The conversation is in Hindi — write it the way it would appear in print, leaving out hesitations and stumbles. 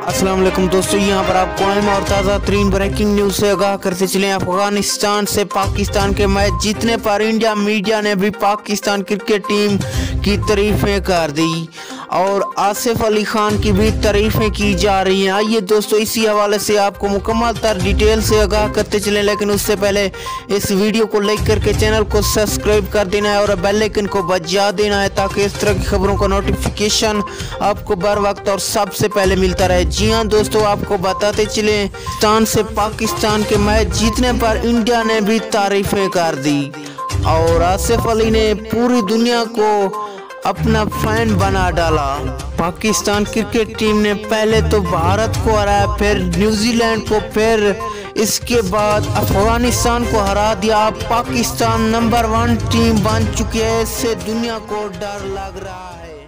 अस्सलाम वालेकुम दोस्तों, यहाँ पर आपको अहम और ताज़ा तरीन ब्रेकिंग न्यूज़ से आगाह करते चले। अफगानिस्तान से पाकिस्तान के मैच जीतने पर इंडिया मीडिया ने भी पाकिस्तान क्रिकेट टीम की तारीफें कर दी और आसिफ अली खान की भी तारीफें की जा रही हैं। आइए दोस्तों, इसी हवाले से आपको मुकम्मल तर डिटेल से आगाह करते चलें, लेकिन उससे पहले इस वीडियो को लाइक करके चैनल को सब्सक्राइब कर देना है और बेल आइकन को बजा देना है ताकि इस तरह की खबरों का नोटिफिकेशन आपको बर वक्त और सबसे पहले मिलता रहे। जी हाँ दोस्तों, आपको बताते चले, पाकिस्तान से पाकिस्तान के मैच जीतने पर इंडिया ने भी तारीफें कर दी और आसिफ अली ने पूरी दुनिया को अपना फैन बना डाला। पाकिस्तान क्रिकेट टीम ने पहले तो भारत को हराया, फिर न्यूजीलैंड को, फिर इसके बाद अफगानिस्तान को हरा दिया। पाकिस्तान नंबर 1 टीम बन चुकी है, इससे दुनिया को डर लग रहा है।